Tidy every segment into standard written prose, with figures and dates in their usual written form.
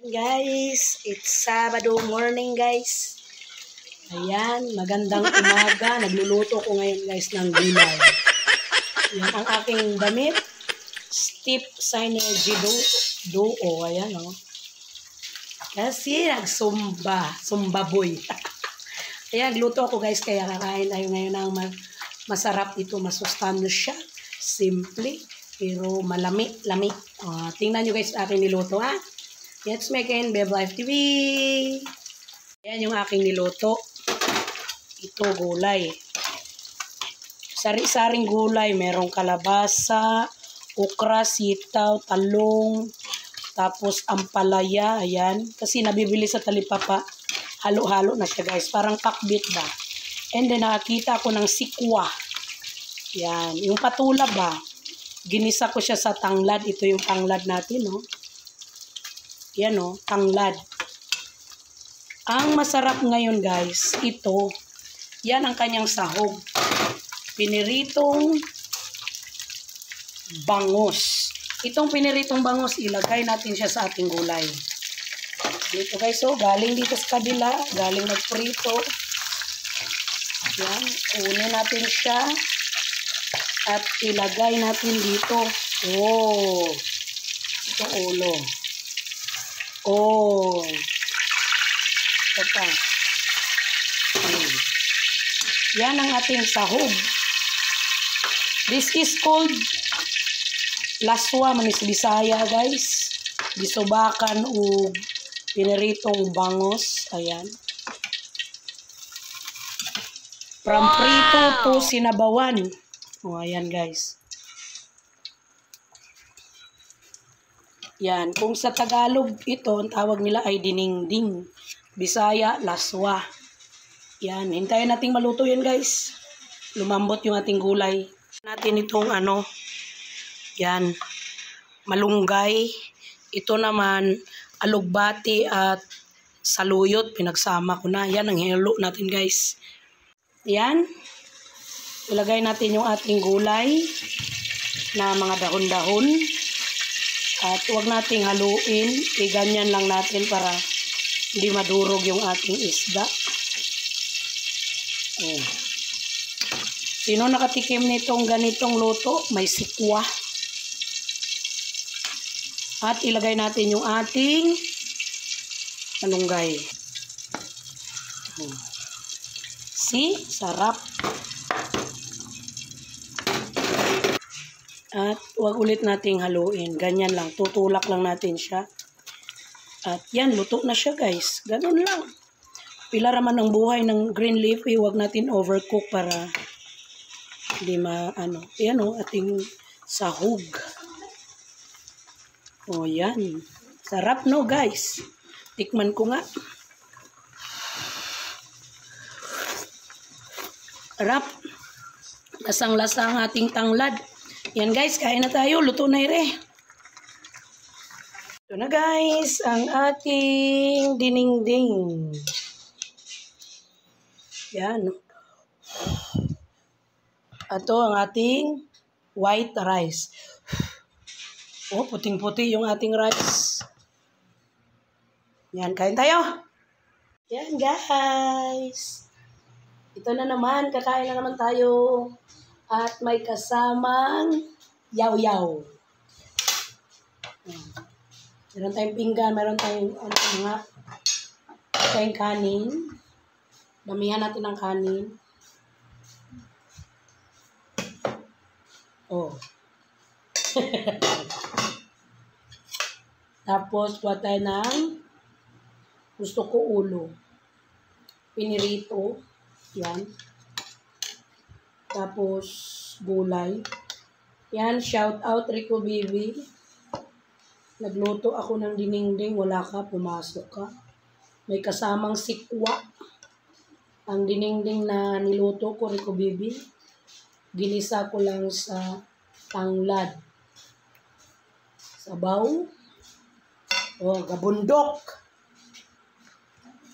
Guys, it's Sabado morning guys. Ayan, magandang umaga. Nagluluto ko ngayon guys ng gulay. Yan ang aking damit. Step Synergy Duo. Ayan o. Kasi Zumba boy. Ayan, luto ako guys. Kaya kakain tayo ngayon ng masarap ito. Masustansya. Simple. Pero malami-lami. Tingnan nyo guys aking niluto ha. Let's make in Bev Life TV. Ayan yung aking niluto. Ito gulay. Sari-saring gulay. Merong kalabasa, okra, sitaw, talong, tapos ampalaya. Ayan. Kasi nabibili sa talipapa. Halo-halo na siya guys. Parang pakbit ba. And then nakakita ako ng sikwa. Ayan. Yung patula ba. Ginisa ko siya sa tanglad. Ito yung tanglad natin no. Yan o, tanglad. Ang masarap ngayon guys, ito, yan ang kanyang sahog. Piniritong bangus. Itong piniritong bangus, ilagay natin siya sa ating gulay. Dito guys, so galing dito sa kabila, galing nagprito. Yan, kunin natin siya at ilagay natin dito. Oh, itong ulo. Oh. Ito pa. Yan ang ating sahog. This is called laswa manis Bisaya guys. Gisubakan o piniritong bangos. Ayan. From prito to sinabawan. Oh, ayan guys. Yan, kung sa Tagalog ito, ang tawag nila ay dinengdeng. Bisaya, laswa. Yan, hintayin nating maluto yan guys. Lumambot yung ating gulay. Natin itong yan, malunggay. Ito naman, alugbati at saluyot. Pinagsama ko na. Yan ang hilo natin guys. Yan. Ilagay natin yung ating gulay na mga dahon-dahon. At huwag nating haluin, ganyan lang natin para hindi madurog yung ating isda. Oh. Sino nakatikim nitong ganitong luto? May sikwa. At ilagay natin yung ating malunggay. Oh. See? Sarap. At huwag ulit nating haluin. Ganyan lang. Tutulak lang natin siya. At yan, luto na siya guys. Ganun lang. Pila raman ang buhay ng green leaf. Huwag natin overcook para hindi yan o, ating sahog. O yan. Sarap no guys. Tikman ko nga. Sarap. Lasang-lasa ang ating tanglad. Yan guys, kain na tayo. Luto na ire. Ito na guys, ang ating dinengdeng. Yan. Ito ang ating white rice. Oh, puting-puti yung ating rice. Yan, kain tayo. Yan guys. Ito na naman, kakain na naman tayo. At may kasamang yaw-yaw. Meron tayong pinggan, meron tayong kanin. Damihan natin ng kanin. Oh. Tapos, buat tayo ng gusto ko ulo. Pinirito. Yan. Tapos, gulay. Yan, shout out Rico Bibi. Nagluto ako ng dinengdeng. Wala ka, pumasok ka. May kasamang sikwa. Ang dinengdeng na niluto ko, Rico Bibi. Ginisa ko lang sa tanglad. Sabaw. Oh, gabundok.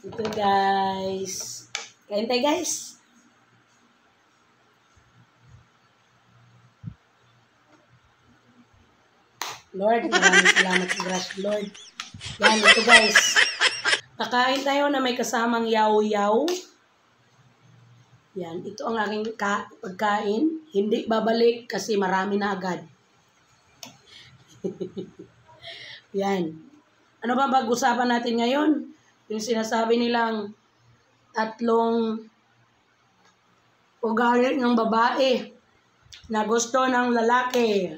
Ito guys. Kain tayo guys. Lord, maraming salamat sa grace, Lord. Yan, ito guys. Kakain tayo na may kasamang yaw-yaw. Yan, ito ang aking pagkain. Hindi babalik kasi marami na agad. Yan. Ano ba pag-usapan natin ngayon? Yung sinasabi nilang tatlong ugali ng babae na gusto ng lalaki.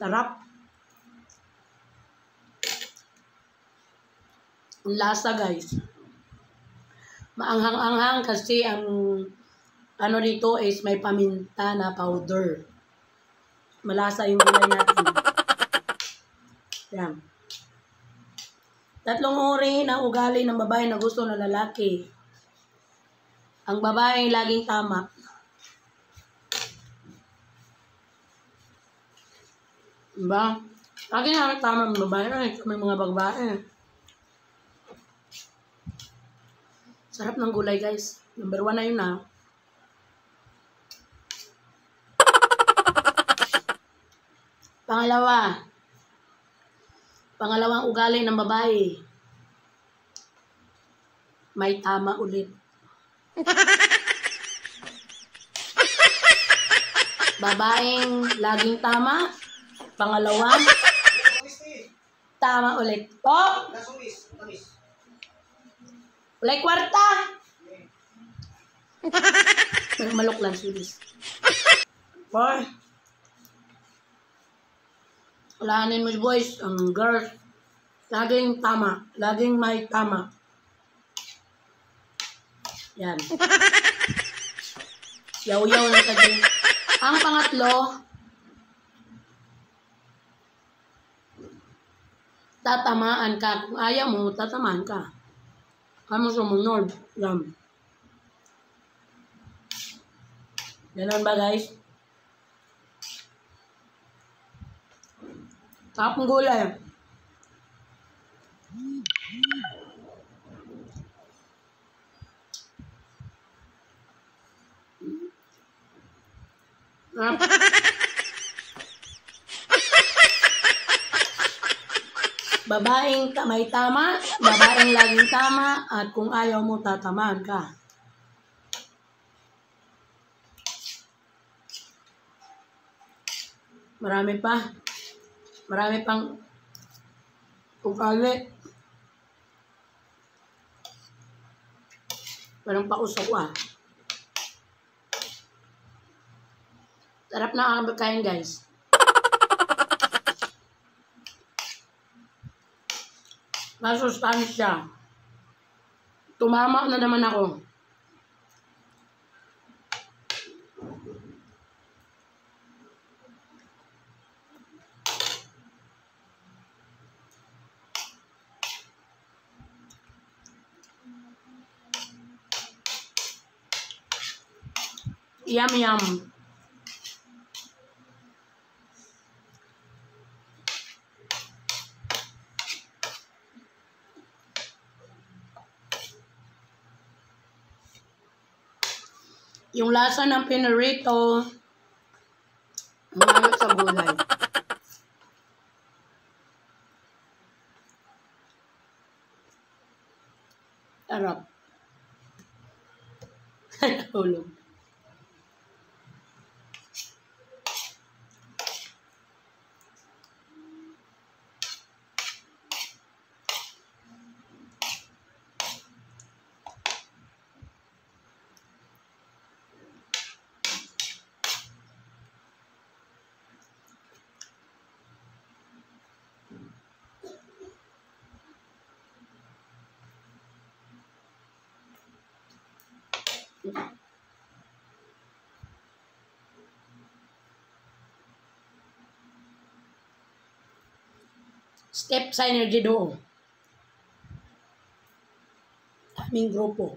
Tarap. Ang lasa guys. Maanghang-anghang kasi ang ano dito is may paminta na powder. Malasa yung gulay natin. Yan. Tatlong uri ng ugali ng babae na gusto ng lalaki. Ang babae laging tama. Diba? Lagi na tama ng babae. May mga babae. Sarap ng gulay guys. Number 1 na yun na. Pangalawang ugali ng babae. May tama ulit. Babaeng laging tama. Pangalawang tama ulit. Oh! Walay kwarta! Malok lang sulis. Boy. Alahanin mo boys, ang girls. Laging tama. Laging may tama. Yan. Yaw-yaw na tayo. Ang pangatlo, tatamaan ka. Kung ayaw mo, tatamaan ka. Kamu sumunod. Yan. Ganon ba guys? Tapong gulay. Babaeng may tama, babaeng laging tama, at kung ayaw mo, tatamaan ka. Marami pang ugali. Parang pausok ko ah. Sarap na ang pagkain guys. Masustansya. Tumama na naman ako. Yum yum. Yung lasa ng pinarito, malapit sa gulay. Sarap. Hulog. Step sa energy doon. Aming grupo.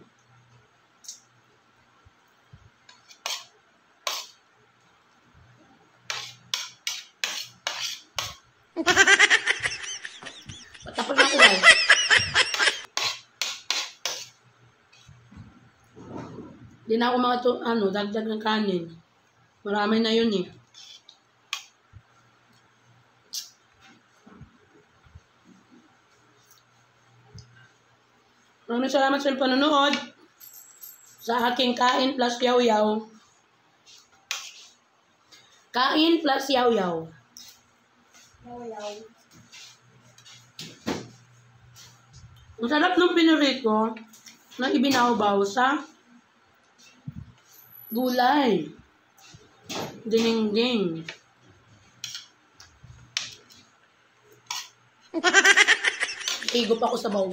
Patapos na ko guys. Di na ako dagdag ng kanin. Marami na yun eh. Maraming salamat sa panonood sa aking Kain Plus Yaw-Yaw. Kain Plus Yaw-Yaw. Ang sarap ng pinirito na ibinaw-baw sa gulay. Ding-ding. Higop ako sa baw.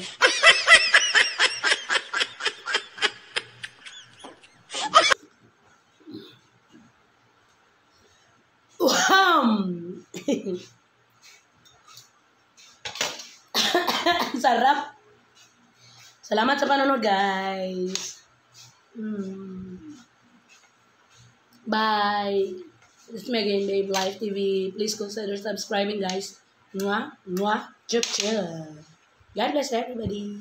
Sarap. Salamat sa panonood, guys. Bye. This is Megan Babe Life TV. Please consider subscribing, guys. Mwah, mwah, chup, chup. God bless everybody.